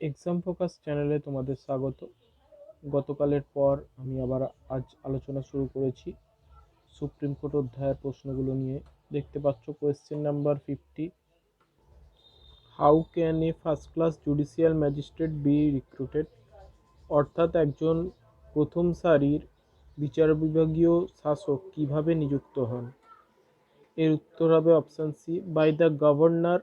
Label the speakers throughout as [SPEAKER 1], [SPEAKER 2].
[SPEAKER 1] Exam focus চ্যানেলে তোমাদের স্বাগত। গতকালের পর আমি আবার আজ আলোচনা শুরু করেছি সুপ্রিম কোর্ট অধ্যায়ের প্রশ্নগুলো নিয়ে। দেখতে পাচ্ছ question number 50, how can a first class judicial magistrate be recruited? অর্থাৎ একজন প্রথম সারির বিচার বিভাগীয় শাসক কিভাবে নিযুক্ত হন। এর উত্তর হবে option C, by the governor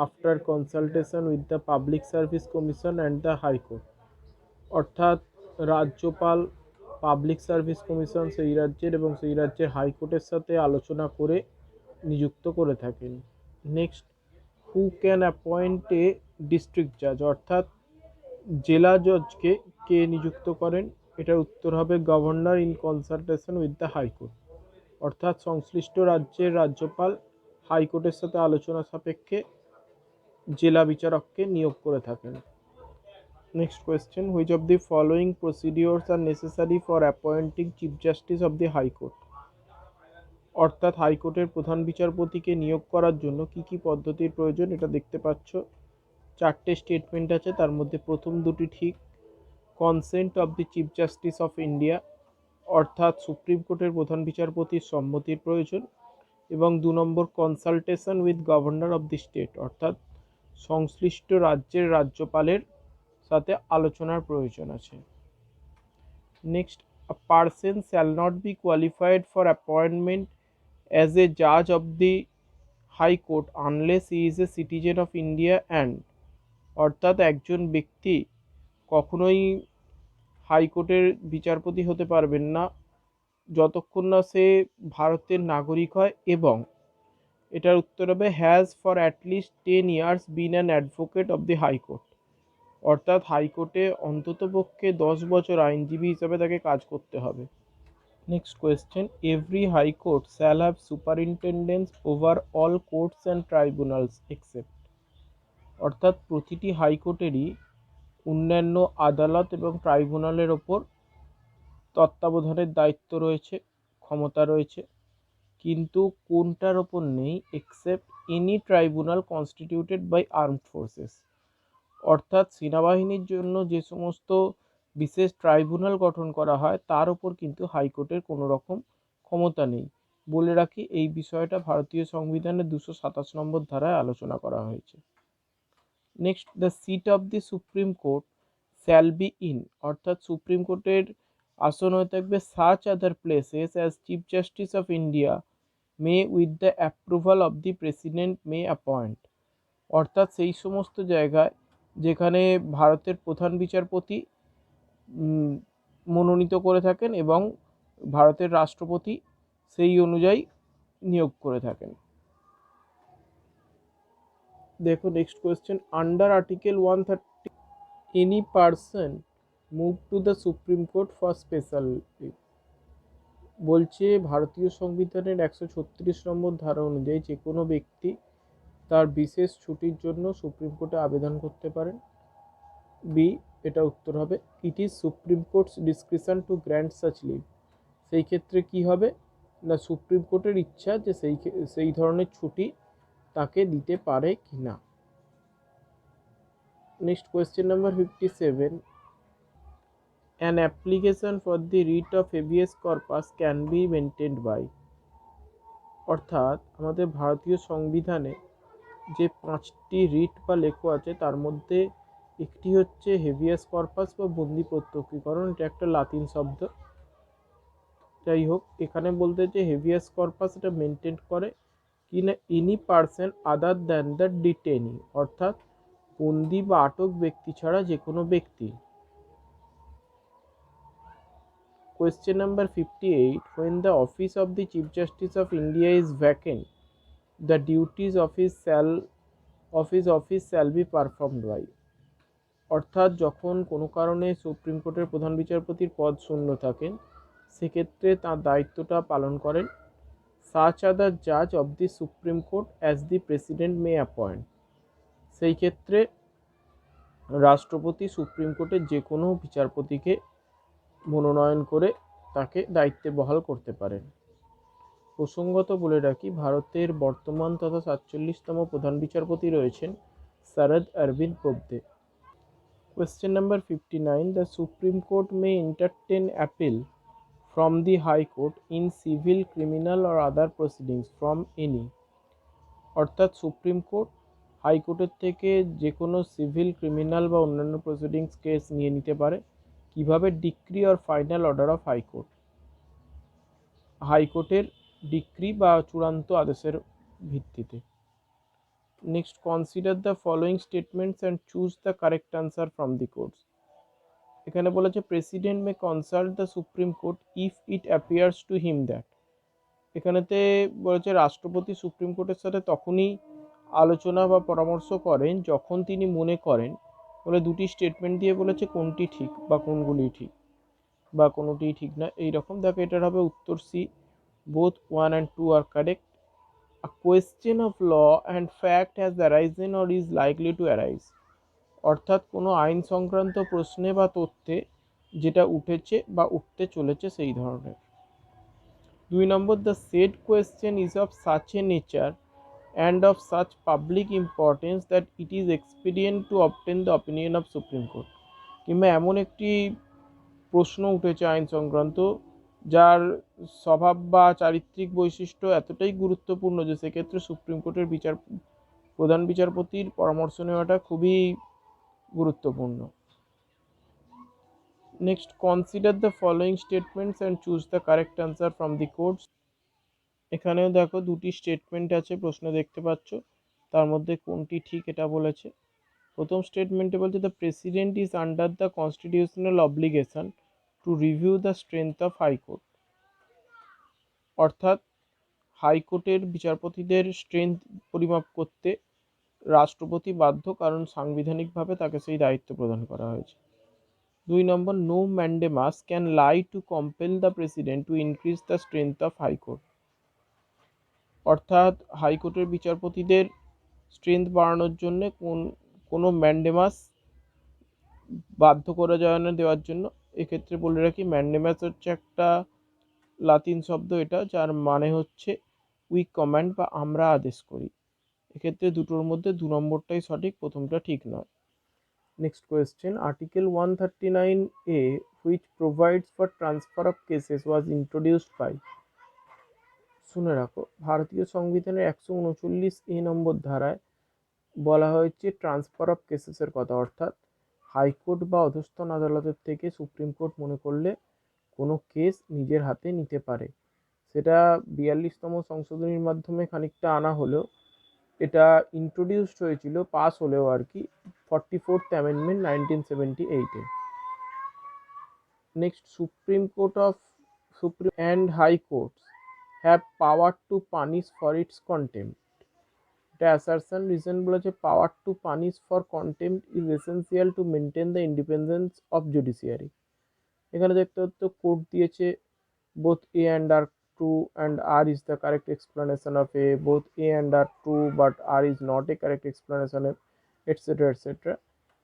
[SPEAKER 1] after consultation with the public service commission and the high court. অর্থাৎ রাজ্যপাল পাবলিক সার্ভিস কমিশন সেই রাজ্যের এবং সেই রাজ্যের হাইকোর্টের সাথে আলোচনা করে নিযুক্ত করে থাকেন। Next, who can appoint a district জাজ? অর্থাৎ জেলা জজকে কে নিযুক্ত করেন? এটার উত্তর হবে governor in consultation with the high court. অর্থাৎ সংশ্লিষ্ট রাজ্যের রাজ্যপাল হাইকোর্টের সাথে আলোচনা সাপেক্ষে জেলা বিচারককে নিয়োগ করে থাকেন। Next question, which of the following procedures are necessary for appointing Chief Justice of the High Court? অর্থাৎ হাইকোর্টের প্রধান বিচারপতিকে নিয়োগ করার জন্য কি কি পদ্ধতির প্রয়োজন, এটা দেখতে পাচ্ছ। চারটে স্টেটমেন্ট আছে, তার মধ্যে প্রথম দুটি ঠিক। Consent of the chief justice of India, অর্থাৎ সুপ্রিম কোর্টের প্রধান বিচারপতির সম্মতির প্রয়োজন। এবং 2 নম্বর, consultation with governor of the state, অর্থাৎ সংশ্লিষ্ট রাজ্যের রাজ্যপালের সাথে আলোচনার প্রয়োজন আছে। Next, a person shall not be qualified for appointment as a judge of the high court unless he is a citizen of India and, অর্থাৎ একজন ব্যক্তি কখনোই হাইকোর্টের বিচারপতি হতে পারবেন না যতক্ষণ না সে ভারতের নাগরিক হয়, এবং এটার উত্তর হবে has for at least 10 years bin an advocate of the high court. অর্থাৎ হাইকোর্টে অন্ততপক্ষে 10 বছর আইনজীবী হিসাবে তাকে কাজ করতে হবে। Next question, every high court shall have superintendence over all courts and tribunals except, অর্থাৎ প্রতিটি হাইকোর্টেরই অন্যান্য আদালত এবং ট্রাইব্যুনালের ওপর তত্ত্বাবধানের দায়িত্ব রয়েছে, ক্ষমতা রয়েছে, কিন্তু কোনটার ওপর নেই? Except any tribunal constituted by armed forces, অর্থাৎ সেনাবাহিনীর জন্য যে সমস্ত বিশেষ ট্রাইব্যুনাল গঠন করা হয় তার উপর কিন্তু হাইকোর্টের কোনো রকম ক্ষমতা নেই। বলে রাখি, এই বিষয়টা ভারতীয় সংবিধানের 227 নম্বর ধারায় আলোচনা করা হয়েছে। Next, the seat of the supreme court shall be in, অর্থাৎ সুপ্রিম কোর্টের আসন হয়ে থাকবে such other places as chief justice of India may with the approval of the president may appoint, অর্থাৎ সেই সমস্ত জায়গায় যেখানে ভারতের প্রধান বিচারপতি মনোনীত করে থাকেন এবং ভারতের রাষ্ট্রপতি সেই অনুযায়ী নিয়োগ করে থাকেন। দেখো next question, under article 130 any person move to the supreme court for special leave. বলছে ভারতীয় সংবিধানের 136 নম্বর ধারা অনুযায়ী যে কোনো ব্যক্তি তার বিশেষ ছুটির জন্য সুপ্রিম কোর্টে আবেদন করতে পারেন। বি, এটা উত্তর হবে it is supreme court's discretion to grant such leave. সেই ক্ষেত্রে কি হবে না, সুপ্রিম কোর্টের ইচ্ছা যে সেই ধরনের ছুটি তাকে দিতে পারে কি না। Next question number 57, an application for the writ of habeas corpus can be maintained by, অর্থাৎ আমাদের ভারতীয় সংবিধানে যে 5টি রিট বা লেখো আছে তার মধ্যে একটি হচ্ছে হেভিয়াস কর্পাস বা বন্দি প্রত্যক্ষীকরণ। এটা একটা লাতিন শব্দ। যাই হোক, এখানে বলতে যে হেভিয়াস কর্পাস এটা মেনটেন করে কি না, any person other than the detainee, অর্থাৎ বন্দি বা আটক ব্যক্তি ছাড়া যে কোনো ব্যক্তি। Question number 58, when the office of the chief justice of India is vacant the duties of his office shall be performed by, অর্থাৎ যখন কোনো কারণে সুপ্রিম কোর্টের প্রধান বিচারপতির পদ শূন্য থাকেন সেক্ষেত্রে তার দায়িত্বটা পালন করেন সাচ আদার জাজ of the supreme court as the president may appoint. সেই ক্ষেত্রে রাষ্ট্রপতি সুপ্রিম কোর্টের যে কোনো বিচারপতিকে মনোনয়ন করে তাকে দায়িত্বে বহাল করতে পারেন। প্রসঙ্গত বলে রাখি, ভারতের বর্তমান তথা 47তম প্রধান বিচারপতি রয়েছেন Sharad Aurobindo Bobde. Question number 59. The Supreme Court may entertain appeal from the High Court in civil, criminal or other proceedings from any. অর্থাৎ সুপ্রিম কোর্ট হাইকোর্টের থেকে যে কোনো সিভিল, ক্রিমিনাল বা অন্যান্য প্রসিডিংস কেস নিয়ে নিতে পারে। কিভাবে? Decree or final order of high court, হাইকোর্টের ডিক্রি বা চূড়ান্ত আদেশের ভিত্তিতে। Next, consider the following statements and choose the correct answer from the courts. এখানে বলেছে president may consult the supreme court if it appears to him that. এখানেতে বলেছে রাষ্ট্রপতি সুপ্রিম কোর্টের সাথে তখনই আলোচনা বা পরামর্শ করেন যখন তিনি মনে করেন, বলে দুটি স্টেটমেন্ট দিয়ে বলেছে কোনটি ঠিক বা কোনগুলি ঠিক বা কোনোটিই ঠিক না এইরকম। দেখো এটার হবে উত্তর সি, বোথ 1 and 2 আর correct. A question of law and fact has arisen or is likely to arise, অর্থাৎ কোনো আইন সংক্রান্ত প্রশ্নে বা তথ্যে যেটা উঠেছে বা উঠতে চলেছে সেই ধরনের। 2 নম্বর, the said question is of such a nature and of such public importance that it is expedient to obtain the opinion of Supreme Court। কিংবা এমন একটি প্রশ্ন উঠেছে আইন সংক্রান্ত যার স্বভাব বা চারিত্রিক বৈশিষ্ট্য এতটাই গুরুত্বপূর্ণ যে সেক্ষেত্রে সুপ্রিম কোর্টের প্রধান বিচারপতির পরামর্শ নেওয়াটা খুবই গুরুত্বপূর্ণ। Next, consider the following statements and choose the correct answer from the courts. এখানেও দেখো দুটি স্টেটমেন্ট আছে, প্রশ্ন দেখতে পাচ্ছ, তার মধ্যে কোনটি ঠিক এটা বলেছে। প্রথম স্টেটমেন্টে বলছে the president is under the constitutional obligation to review the strength of high court, অর্থাৎ হাইকোর্টের বিচারপতিদের স্ট্রেংথ পরিমাপ করতে রাষ্ট্রপতি বাধ্য, কারণ সাংবিধানিকভাবে তাকে সেই দায়িত্ব প্রদান করা হয়েছে। 2 নম্বর, no mandamus can lie to compel the president to increase the strength of high court, অর্থাৎ হাইকোর্টের বিচারপতিদের স্ট্রেংথ বাড়ানোর জন্য কোনো ম্যান্ডেমাস বাধ্য করা যায় না দেওয়ার জন্য। এক্ষেত্রে বলে রাখি ম্যান্ডেমাস হচ্ছে একটা লাতিন শব্দ, এটা যার মানে হচ্ছে উই কমান্ড বা আমরা আদেশ করি। এক্ষেত্রে দুটোর মধ্যে 2 নম্বরটাই সঠিক, প্রথমটা ঠিক নয়। Next question, article 139A which provides for transfer of cases was introduced by. শুনে রাখো, ভারতীয় সংবিধানের 139A নম্বর ধারায় বলা হয়েছে ট্রান্সফার অফ কেসেসের কথা, অর্থাৎ হাইকোর্ট বা অধস্তন আদালতের থেকে সুপ্রিম কোর্ট মনে করলে কোনো কেস নিজের হাতে নিতে পারে। সেটা 42তম সংশোধনীর মাধ্যমে খানিকটা আনা হলেও এটা ইন্ট্রোডিউসড হয়েছিল, পাস হলেও আর কি, 44th অ্যামেন্ডমেন্ট 1978-এ। Next, supreme and high courts have power to punish for its contempt. এটা অ্যাসারশন। রিজন বলেছে power to punish for contempt is essential to maintain the independence of judiciary. এখানে দেখতে হতো কোর্ট দিয়েছে both A and R true and R is the correct explanation of A, both A and R true but R is not a correct explanation of, etc etc।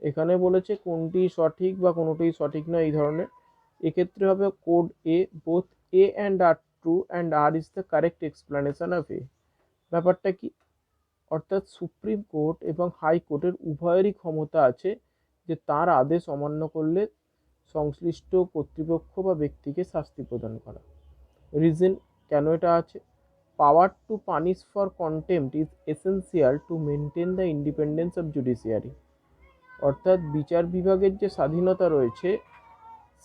[SPEAKER 1] এখানে বলেছে কোনটি সঠিক বা কোনোটি সঠিক না এই ধরনের। এক্ষেত্রে হবে code A, both A and R true and R is the correct explanation of A। ব্যাপারটা কি? অর্থাৎ সুপ্রিম কোর্ট এবং হাইকোর্টের উভয়েরই ক্ষমতা আছে যে তার আদেশ অমান্য করলে সংশ্লিষ্ট কর্তৃপক্ষ বা ব্যক্তিকে শাস্তি প্রদান করা। রিজন কেন এটা আছে? পাওয়ার to punish for contempt is essential to maintain the independence of judiciary, অর্থাৎ বিচার বিভাগের যে স্বাধীনতা রয়েছে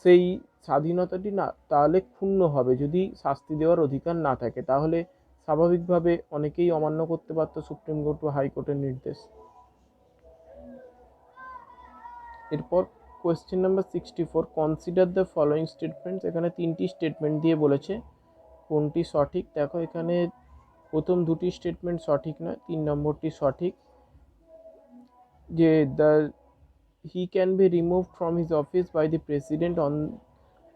[SPEAKER 1] সেই স্বাধীনতাটি না তাহলে ক্ষুণ্ণ হবে যদি শাস্তি দেওয়ার অধিকার না থাকে, তাহলে স্বাভাবিকভাবে অনেকেই অমান্য করতে পারত সুপ্রিম কোর্ট বা হাইকোর্টের নির্দেশ। এরপর question number 64, consider the following statements. এখানে 3টি স্টেটমেন্ট দিয়ে বলেছে কোনটি সঠিক। দেখো এখানে প্রথম দুটি স্টেটমেন্ট সঠিক নয়, 3 নম্বরটি সঠিক, যে he can be removed from his office by the president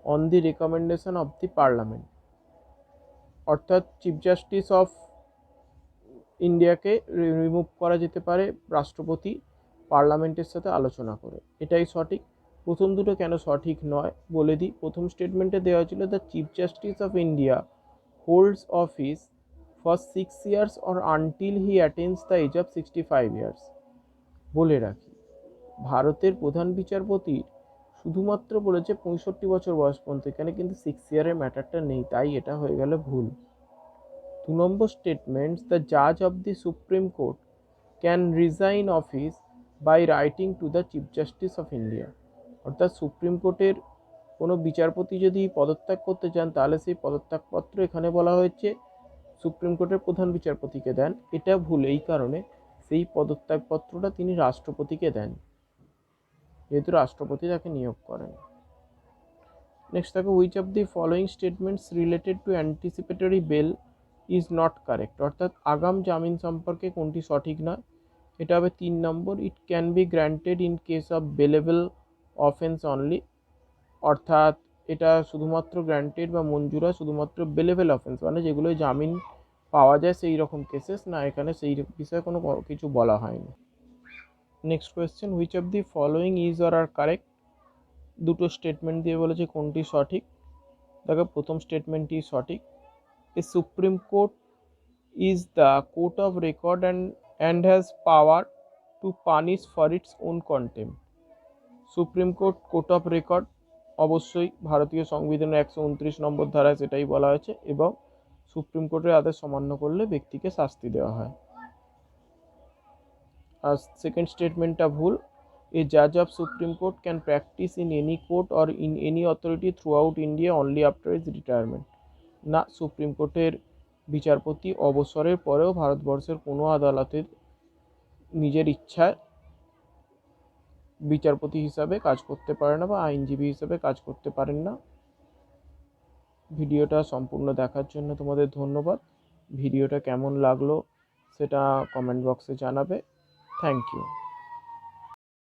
[SPEAKER 1] on the recommendation of the parliament, অর্থাৎ চিফ জাস্টিস অফ ইন্ডিয়াকে রিমুভ করা যেতে পারে রাষ্ট্রপতি পার্লামেন্টের সাথে আলোচনা করে, এটাই সঠিক। প্রথম দুটো কেন সঠিক নয় বলে দিই। প্রথম স্টেটমেন্টে দেওয়া হয়েছিল the chief justice of India holds office for 6 years or until he attains the age of 65 years। বলে রাখি ভারতের প্রধান বিচারপতি শুধুমাত্র বলেছে 65 বছর বয়স পর্যন্ত, এখানে কিন্তু 6 ইয়ারের ম্যাটারটা নেই, তাই এটা হয়ে গেল ভুল। 2 নম্বর স্টেটমেন্ট, দ্য জাজ of the supreme court can resign office by writing to the chief justice of India. অর্থাৎ সুপ্রিম কোর্টের কোনো বিচারপতি যদি পদত্যাগ করতে চান তাহলে সেই পদত্যাগপত্র এখানে বলা হয়েছে সুপ্রিম কোর্টের প্রধান বিচারপতিকে দেন। এটা ভুল এই কারণে সেই পদত্যাগপত্রটা তিনি রাষ্ট্রপতিকে দেন, যেহেতু রাষ্ট্রপতি তাকে নিয়োগ করেন। নেক্সট থাকে, which of the following statements related to anticipatory bail is not correct. অর্থাৎ আগাম জামিন সম্পর্কে কোনটি সঠিক নয়, এটা হবে 3 নম্বর, it can be granted in case of bailable offence only. অর্থাৎ এটা শুধুমাত্র গ্র্যান্টেড বা মঞ্জুর হয় শুধুমাত্র বেলেবল অফেন্স, মানে যেগুলো জামিন পাওয়া যায় সেই রকম কেসেস না, এখানে সেই বিষয়ে কোনো কিছু বলা হয়নি। Next question, which of the following is or are correct. দুটো স্টেটমেন্ট দিয়ে বলেছে কোনটি সঠিক। দেখো প্রথম স্টেটমেন্টটি সঠিক, a supreme court is the court of record and has power to punish for its own contempt. Supreme court court of record, অবশ্যই ভারতীয় সংবিধানের 129 নম্বর ধারায় সেটাই বলা হয়েছে, এবং সুপ্রিম কোর্টের আদেশ অমান্য করলে ব্যক্তিকে শাস্তি দেওয়া হয়। আর সেকেন্ড স্টেটমেন্টটা ভুল, এ জাজ of supreme court can practise in any court or in any authority through out India only after is retirement. না, সুপ্রিম কোর্টের বিচারপতি অবসরের পরেও ভারতবর্ষের কোনো আদালতের নিজের ইচ্ছায় বিচারপতি হিসাবে কাজ করতে পারে না বা আইনজীবী হিসাবে কাজ করতে পারেন না। ভিডিওটা সম্পূর্ণ দেখার জন্য তোমাদের ধন্যবাদ। ভিডিওটা কেমন লাগলো সেটা কমেন্ট বক্সে জানাবে। Thank you.